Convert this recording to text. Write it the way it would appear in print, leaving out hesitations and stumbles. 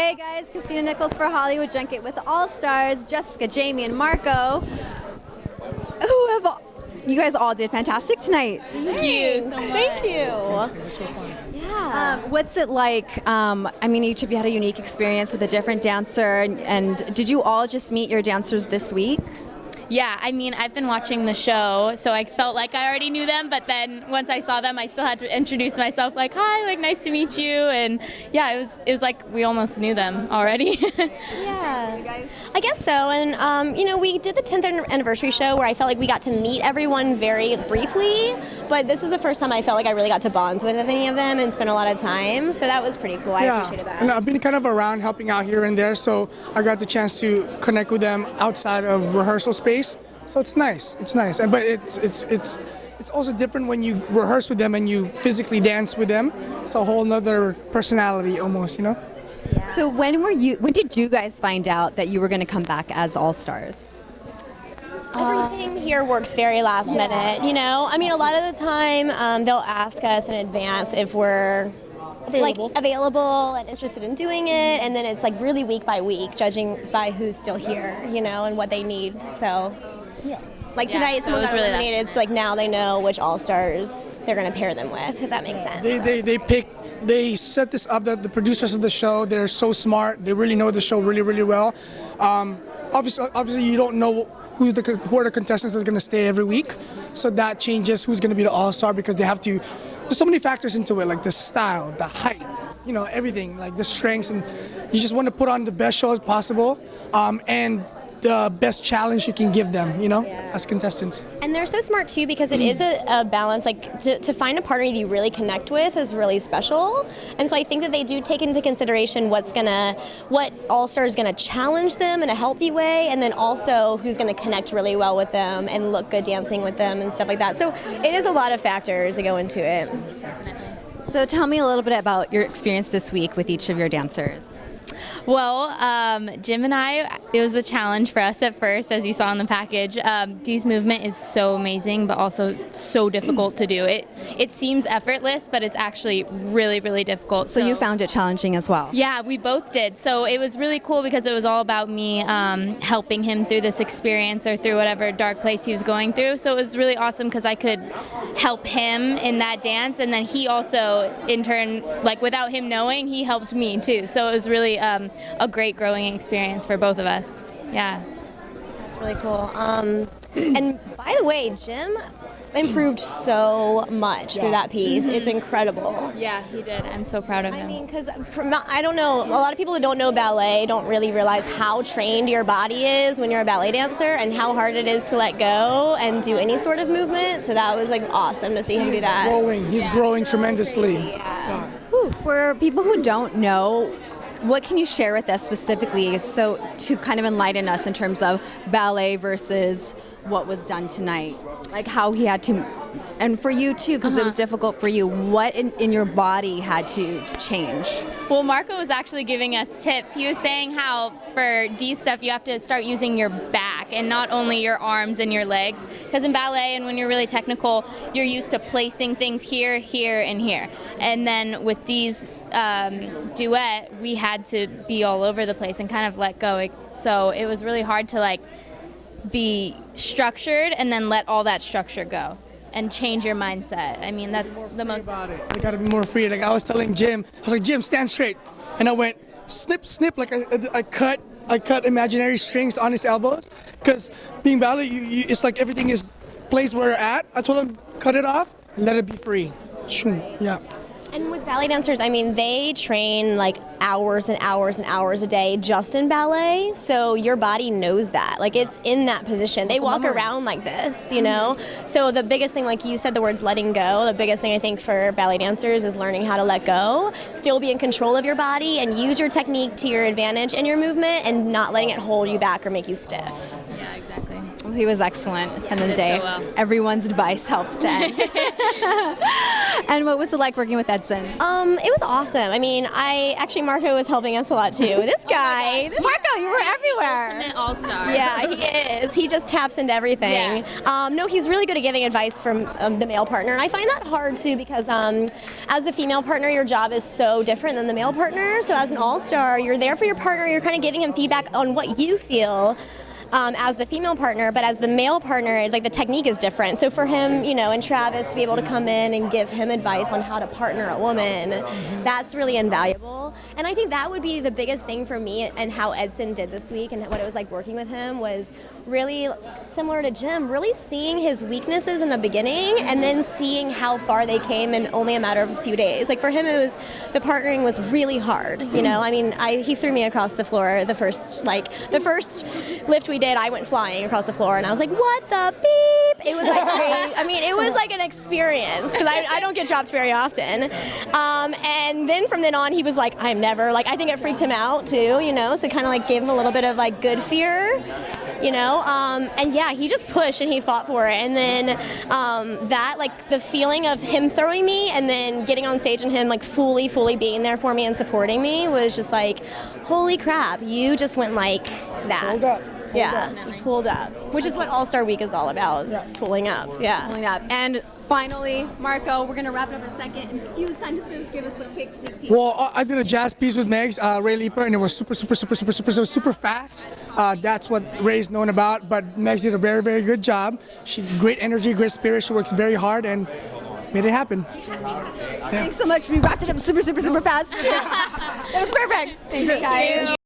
Hey guys, Christina Nichols for Hollywood Junket with All-Stars, Jessica, Jaimie, and Marko. You guys all did fantastic tonight. Thank you so much. Thank you. It was so fun. Yeah. What's it like? I mean, each of you had a unique experience with a different dancer, and did you all just meet your dancers this week? Yeah, I mean, I've been watching the show, so I felt like I already knew them, but then once I saw them, I still had to introduce myself, like, hi, like, nice to meet you, and yeah, it was like we almost knew them already. Yeah, I guess so, and you know, we did the 10th anniversary show where I felt like we got to meet everyone very briefly, but this was the first time I felt like I really got to bond with any of them and spend a lot of time, so that was pretty cool. I appreciated that. And I've been kind of around helping out here and there, so I got the chance to connect with them outside of rehearsal space. So it's nice. It's nice, but it's also different when you rehearse with them and you physically dance with them. It's a whole nother personality almost, you know. Yeah. So when did you guys find out that you were going to come back as All-Stars? Everything here works very last minute, you know. I mean, a lot of the time they'll ask us in advance if we're available and interested in doing it, and then it's like really week by week, judging by who's still here, you know, and what they need. So, like tonight, someone got eliminated, so like now they know which All-Stars they're going to pair them with, if that makes sense. They set this up. The producers of the show, they're so smart. They really know the show really, really well. Obviously, you don't know who are the contestants that are going to stay every week, so that changes who's going to be the All-Star because they have to. There's so many factors into it, like the style, the height, you know, everything, like the strengths, and you just want to put on the best show as possible, and the best challenge you can give them, you know, as contestants. And they're so smart too because it is a balance. Like to find a partner that you really connect with is really special. And so I think that they do take into consideration what All-Star is gonna challenge them in a healthy way, and then also who's gonna connect really well with them and look good dancing with them and stuff like that. So it is a lot of factors that go into it. So tell me a little bit about your experience this week with each of your dancers. Well, Jim and I, it was a challenge for us at first, as you saw in the package. Dee's movement is so amazing, but also so difficult to do. It seems effortless, but it's actually really, really difficult. So you found it challenging as well? Yeah, we both did. So it was really cool because it was all about me helping him through this experience or through whatever dark place he was going through. So it was really awesome because I could help him in that dance, and then he also, in turn, like without him knowing, he helped me too. So it was really a great growing experience for both of us. Yeah. That's really cool. And by the way, Jim improved so much through that piece. It's incredible. Yeah, he did. I'm so proud of him. I mean, because I don't know, a lot of people who don't know ballet don't really realize how trained your body is when you're a ballet dancer and how hard it is to let go and do any sort of movement. So that was like awesome to see him do that. He's growing tremendously. Yeah. For people who don't know, what can you share with us specifically so to kind of enlighten us in terms of ballet versus what was done tonight? Like how he had to, and for you too, because it was difficult for you, what in your body had to change? Well, Marko was actually giving us tips. He was saying how for D stuff you have to start using your back and not only your arms and your legs, because in ballet and when you're really technical, you're used to placing things here, here, and here. And then with D's duet, we had to be all over the place and kind of let go. So it was really hard to like be structured and then let all that structure go and change your mindset. I mean, that's the most about it. I gotta be more free. Like I was telling Jim, I was like, Jim, stand straight, and I went snip, snip, like I cut imaginary strings on his elbows, because being ballet, it's like everything is placed where it's at. I told him cut it off and let it be free. Yeah. And with ballet dancers, I mean, they train like hours and hours and hours a day just in ballet, so your body knows that. Like, it's in that position. They walk around like this, you know? So the biggest thing, like you said the words letting go, the biggest thing I think for ballet dancers is learning how to let go, still be in control of your body, and use your technique to your advantage in your movement, and not letting it hold you back or make you stiff. Yeah, exactly. He was excellent at the end of the day. so well. Everyone's advice helped then. And what was it like working with Edson? It was awesome. I mean, Marko was helping us a lot too. This guy, Marko, you were everywhere. Ultimate all-star. yeah, he is. He just taps into everything. No, he's really good at giving advice from the male partner, and I find that hard too because as the female partner, your job is so different than the male partner. So as an all-star, you're there for your partner. You're kind of giving him feedback on what you feel. As the female partner, but as the male partner, like the technique is different. So for him, and Travis to be able to come in and give him advice on how to partner a woman, that's really invaluable. And I think that would be the biggest thing for me and how Edson did this week and what it was like working with him was really similar to Jim, really seeing his weaknesses in the beginning and then seeing how far they came in only a matter of a few days. Like for him, the partnering was really hard. I mean, he threw me across the floor the first lift we did. I went flying across the floor and I was like, what the beep? It was like great. I mean, it was like an experience because I don't get dropped very often. And then from then on, he was like, I'm never, like, I think it freaked him out too, so kind of like gave him a little bit of like good fear. And yeah, he just pushed and he fought for it. And then that, like the feeling of him throwing me and then getting on stage and him like fully being there for me and supporting me was just like, holy crap, you just went like that. Pulled up. He pulled up, which is what All-Star Week is all about, is pulling up. Yeah. Pulling up. And finally, Marko, we're going to wrap it up in a second. In a few sentences, give us a quick sneak peek. Well, I did a jazz piece with Megz, Ray Leaper, and it was super fast. That's what Ray's known about, but Megz did a very, very good job. She great energy, great spirit. She works very hard and made it happen. Thanks so much. We wrapped it up super fast. That was perfect. Thank you, guys.